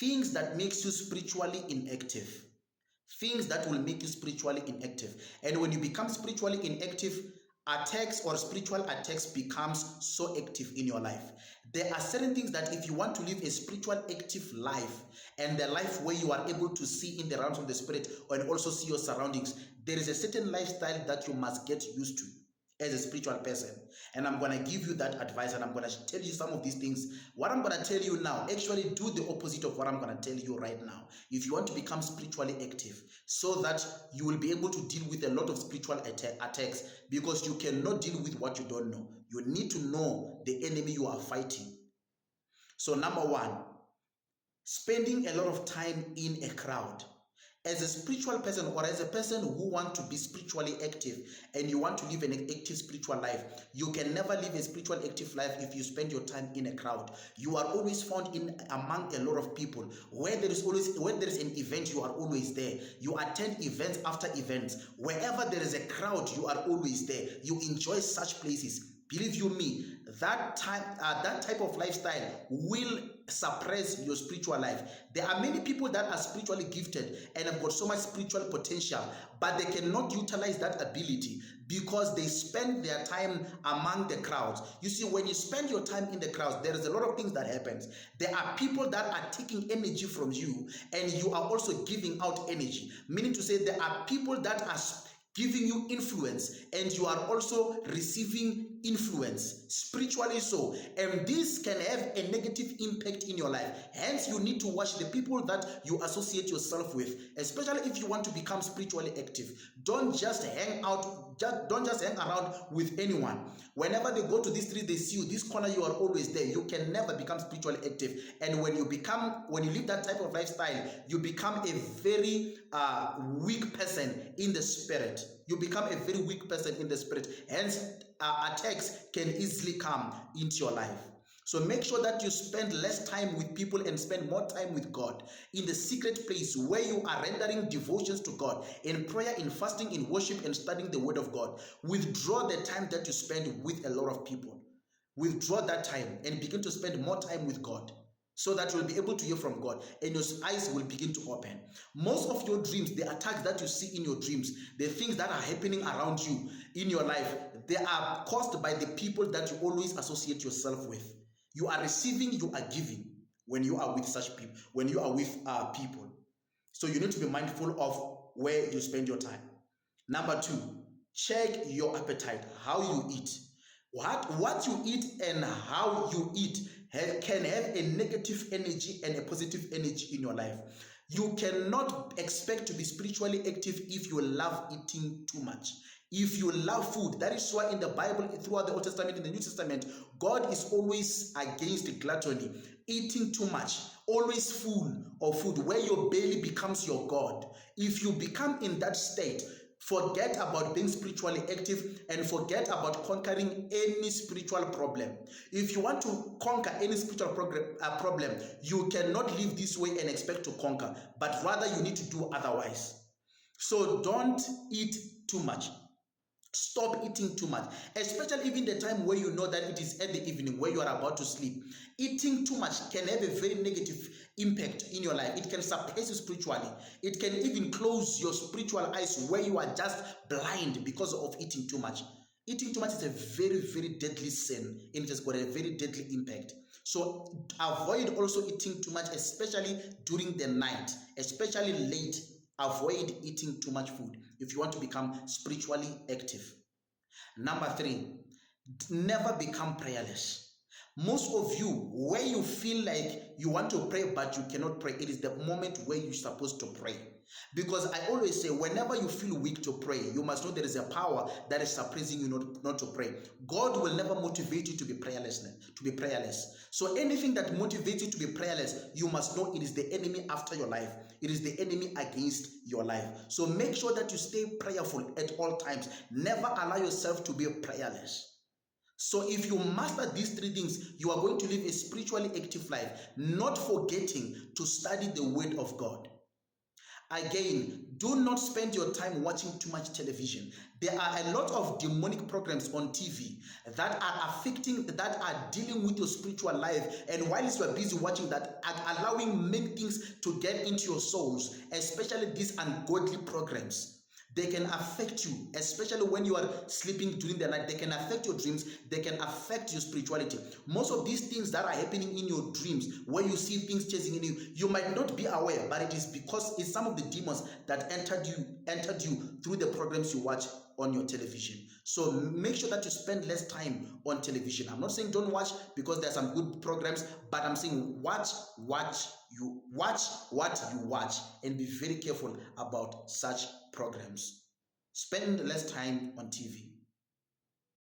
Things that makes you spiritually inactive. Things that will make you spiritually inactive. And when you become spiritually inactive, attacks or spiritual attacks becomes so active in your life. There are certain things that if you want to live a spiritual active life, and the life where you are able to see in the realms of the spirit and also see your surroundings, there is a certain lifestyle that you must get used to as a spiritual person. And I'm going to give you that advice, and I'm going to tell you some of these things. What I'm going to tell you now, actually do the opposite of what I'm going to tell you right now. If you want to become spiritually active, so that you will be able to deal with a lot of spiritual attacks, because you cannot deal with what you don't know. You need to know the enemy you are fighting. So number one, spending a lot of time in a crowd. As a spiritual person, or as a person who wants to be spiritually active and you want to live an active spiritual life, you can never live a spiritual active life if you spend your time in a crowd. You are always found in among a lot of people. Where there is an event, you are always there. You attend events after events. Wherever there is a crowd, you are always there. You enjoy such places. Believe you me, that type of lifestyle will suppress your spiritual life. There are many people that are spiritually gifted and have got so much spiritual potential, but they cannot utilize that ability because they spend their time among the crowds. You see, when you spend your time in the crowds, there is a lot of things that happens. There are people that are taking energy from you, and you are also giving out energy. Meaning to say, there are people that are giving you influence, and you are also receiving influence spiritually. So, and this can have a negative impact in your life. Hence, you need to watch the people that you associate yourself with, especially if you want to become spiritually active. Don't just hang out, don't just hang around with anyone. Whenever they go to this street, they see you, this corner, you are always there. You can never become spiritually active. And when you live that type of lifestyle, you become a very weak person in the spirit. You become a very weak person in the spirit. Hence, attacks can easily come into your life. So make sure that you spend less time with people and spend more time with God in the secret place where you are rendering devotions to God, in prayer, in fasting, in worship, and studying the word of God. Withdraw the time that you spend with a lot of people. Withdraw that time and begin to spend more time with God, so that you'll be able to hear from God and your eyes will begin to open. Most of your dreams, the attacks that you see in your dreams, the things that are happening around you in your life, they are caused by the people that you always associate yourself with. You are receiving, you are giving when you are with such people, when you are with people. So you need to be mindful of where you spend your time. Number two, check your appetite, how you eat. What you eat and how you eat can have a negative energy and a positive energy in your life. You cannot expect to be spiritually active if you love eating too much. If you love food, that is why in the Bible, throughout the Old Testament and the New Testament, God is always against gluttony, eating too much, always full of food, where your belly becomes your God. If you become in that state, forget about being spiritually active and forget about conquering any spiritual problem. If you want to conquer any spiritual problem, you cannot live this way and expect to conquer, but rather you need to do otherwise. So don't eat too much. Stop eating too much, especially even the time where you know that it is at the evening where you are about to sleep. Eating too much can have a very negative impact in your life. It can suppress you spiritually. It can even close your spiritual eyes where you are just blind because of eating too much. Eating too much is a very, very deadly sin, and it has got a very deadly impact. So avoid also eating too much, especially during the night, especially late. Avoid eating too much food if you want to become spiritually active. Number three, never become prayerless. Most of you, where you feel like you want to pray but you cannot pray, it is the moment where you're supposed to pray. Because I always say, whenever you feel weak to pray, you must know there is a power that is suppressing you not to pray. God will never motivate you to be prayerless. So anything that motivates you to be prayerless, you must know it is the enemy after your life. It is the enemy against your life. So make sure that you stay prayerful at all times. Never allow yourself to be prayerless. So if you master these three things, you are going to live a spiritually active life, not forgetting to study the word of God. Again, do not spend your time watching too much television. There are a lot of demonic programs on TV that are affecting, that are dealing with your spiritual life. And while you are busy watching that, are allowing many things to get into your souls, especially these ungodly programs. They can affect you, especially when you are sleeping during the night. They can affect your dreams. They can affect your spirituality. Most of these things that are happening in your dreams, where you see things chasing in you, you might not be aware, but it is because it's some of the demons that entered you through the programs you watch on your television. So make sure that you spend less time on television. I'm not saying don't watch, because there's some good programs, but I'm saying watch what you watch, and be very careful about such programs. Spend less time on TV.